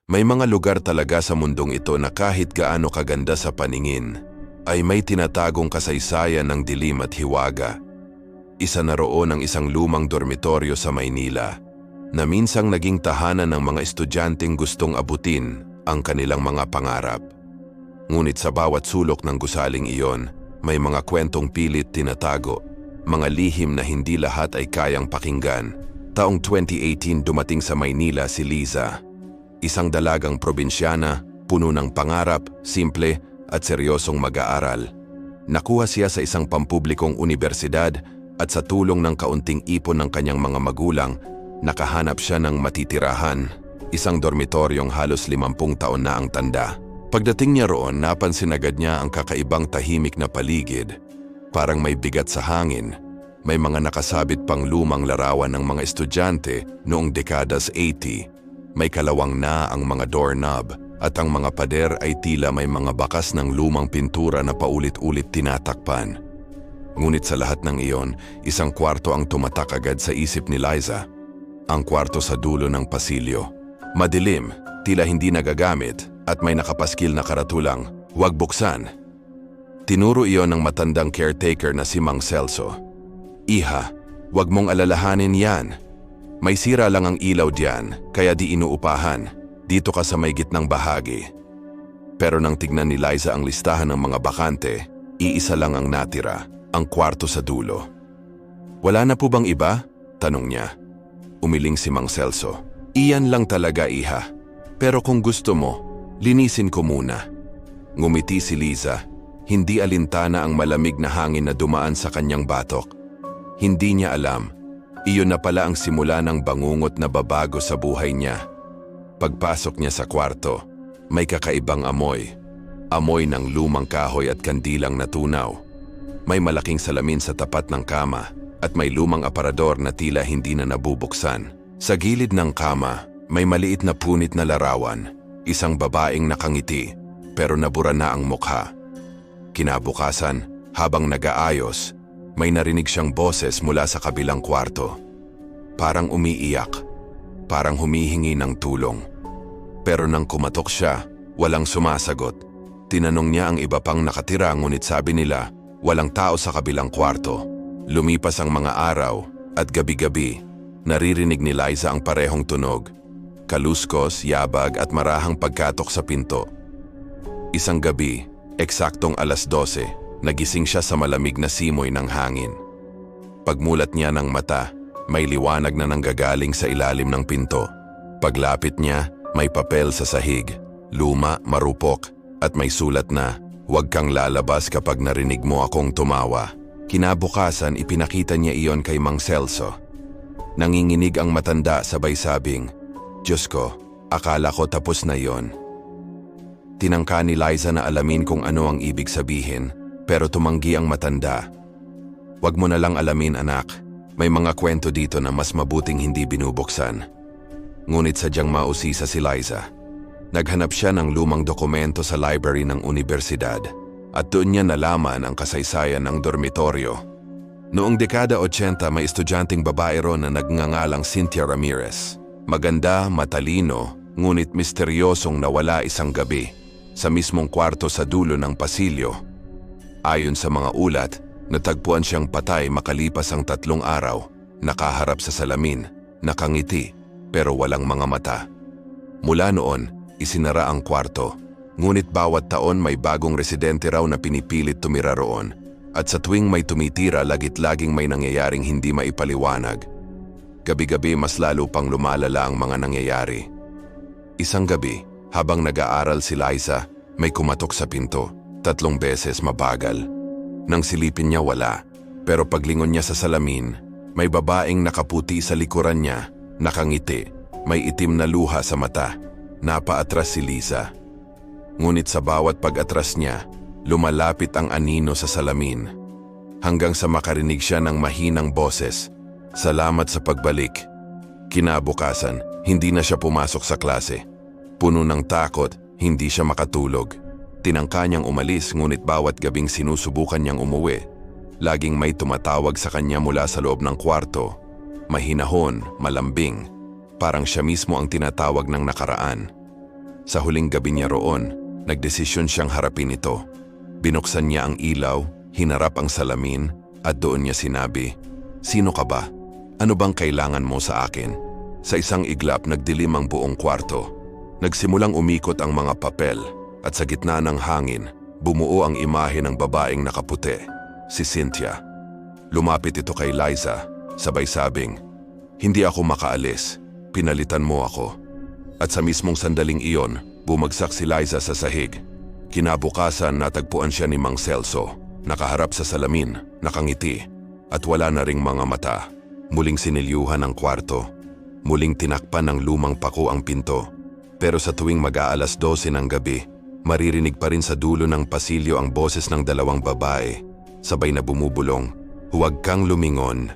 May mga lugar talaga sa mundong ito na kahit gaano kaganda sa paningin, ay may tinatagong kasaysayan ng dilim at hiwaga. Isa na roon ang isang lumang dormitoryo sa Maynila, na minsang naging tahanan ng mga estudyanteng gustong abutin ang kanilang mga pangarap. Ngunit sa bawat sulok ng gusaling iyon, may mga kwentong pilit tinatago, mga lihim na hindi lahat ay kayang pakinggan. Taong 2018 dumating sa Maynila si Liza, isang dalagang probinsyana, puno ng pangarap, simple at seryosong mag-aaral. Nakuha siya sa isang pampublikong unibersidad at sa tulong ng kaunting ipon ng kanyang mga magulang, nakahanap siya ng matitirahan, isang dormitoryong halos 50 taon na ang tanda. Pagdating niya roon, napansin agad niya ang kakaibang tahimik na paligid. Parang may bigat sa hangin. May mga nakasabit pang lumang larawan ng mga estudyante noong dekadas 80. May kalawang na ang mga doorknob at ang mga pader ay tila may mga bakas ng lumang pintura na paulit-ulit tinatakpan. Ngunit sa lahat ng iyon, isang kwarto ang tumatak agad sa isip ni Liza. Ang kwarto sa dulo ng pasilyo. Madilim, tila hindi nagagamit at may nakapaskil na karatulang, "Huwag buksan." Tinuro iyon ng matandang caretaker na si Mang Celso. "Iha, huwag mong alalahanin yan. May sira lang ang ilaw diyan, kaya di inuupahan. Dito ka sa may gitnang bahagi." Pero nang tignan ni Liza ang listahan ng mga bakante, iisa lang ang natira, ang kwarto sa dulo. "Wala na po bang iba?" tanong niya. Umiling si Mang Celso. "Iyan lang talaga, iha. Pero kung gusto mo, linisin ko muna." Ngumiti si Liza. Hindi alintana ang malamig na hangin na dumaan sa kanyang batok. Hindi niya alam. Iyon na pala ang simula ng bangungot na babago sa buhay niya. Pagpasok niya sa kwarto, may kakaibang amoy. Amoy ng lumang kahoy at kandilang natunaw. May malaking salamin sa tapat ng kama at may lumang aparador na tila hindi na nabubuksan. Sa gilid ng kama, may maliit na punit na larawan. Isang babaeng nakangiti, pero nabura na ang mukha. Kinabukasan, habang nag-aayos, may narinig siyang boses mula sa kabilang kwarto. Parang umiiyak, parang humihingi ng tulong. Pero nang kumatok siya, walang sumasagot. Tinanong niya ang iba pang nakatira, ngunit sabi nila, walang tao sa kabilang kwarto. Lumipas ang mga araw at gabi-gabi, naririnig ni Liza ang parehong tunog. Kaluskos, yabag at marahang pagkatok sa pinto. Isang gabi, eksaktong 12:00, nagising siya sa malamig na simoy ng hangin. Pagmulat niya ng mata, may liwanag na nanggagaling sa ilalim ng pinto. Paglapit niya, may papel sa sahig, luma, marupok, at may sulat na, "Huwag kang lalabas kapag narinig mo akong tumawa." Kinabukasan, ipinakita niya iyon kay Mang Celso. Nanginginig ang matanda, sabay sabing, "Diyos ko, akala ko tapos na iyon." Tinangka ni Liza na alamin kung ano ang ibig sabihin, pero tumanggi ang matanda. "Huwag mo na lang alamin, anak. May mga kwento dito na mas mabuting hindi binubuksan." Ngunit sadyang mausisa si Liza. Naghanap siya ng lumang dokumento sa library ng unibersidad at doon niya nalaman ang kasaysayan ng dormitoryo. Noong dekada 80, may estudyanteng babae ron na nagngangalang Cynthia Ramirez. Maganda, matalino, ngunit misteryosong nawala isang gabi sa mismong kwarto sa dulo ng pasilyo. Ayon sa mga ulat, natagpuan siyang patay makalipas ang 3 araw, nakaharap sa salamin, nakangiti, pero walang mga mata. Mula noon, isinara ang kwarto, ngunit bawat taon may bagong residente raw na pinipilit tumira roon, at sa tuwing may tumitira, lagit-laging may nangyayaring hindi maipaliwanag. Gabi-gabi mas lalo pang lumalala ang mga nangyayari. Isang gabi, habang nag-aaral si Liza, may kumatok sa pinto, 3 beses mabagal. Nang silipin niya, wala, pero paglingon niya sa salamin, may babaeng nakaputi sa likuran niya, nakangiti, may itim na luha sa mata. Napaatras si Liza. Ngunit sa bawat pag-atras niya, lumalapit ang anino sa salamin. Hanggang sa makarinig siya ng mahinang boses, "Salamat sa pagbalik." Kinabukasan, hindi na siya pumasok sa klase. Puno ng takot, hindi siya makatulog. Tinangka niyang umalis, ngunit bawat gabing sinusubukan niyang umuwi, laging may tumatawag sa kanya mula sa loob ng kwarto. Mahinahon, malambing, parang siya mismo ang tinatawag ng nakaraan. Sa huling gabi niya roon, nagdesisyon siyang harapin ito. Binuksan niya ang ilaw, hinarap ang salamin, at doon niya sinabi, "Sino ka ba? Ano bang kailangan mo sa akin?" Sa isang iglap nagdilim ang buong kwarto. Nagsimulang umikot ang mga papel at sa gitna ng hangin, bumuo ang imahe ng babaeng nakaputi, si Cynthia. Lumapit ito kay Liza, sabay sabing, "Hindi ako makaalis, pinalitan mo ako." At sa mismong sandaling iyon, bumagsak si Liza sa sahig. Kinabukasan natagpuan siya ni Mang Celso, nakaharap sa salamin, nakangiti, at wala na ring mga mata. Muling sinilyuhan ang kwarto. Muling tinakpan ng lumang pako ang pinto. Pero sa tuwing mag-aalas 12 ng gabi, maririnig pa rin sa dulo ng pasilyo ang boses ng dalawang babae. Sabay na bumubulong, "Huwag kang lumingon,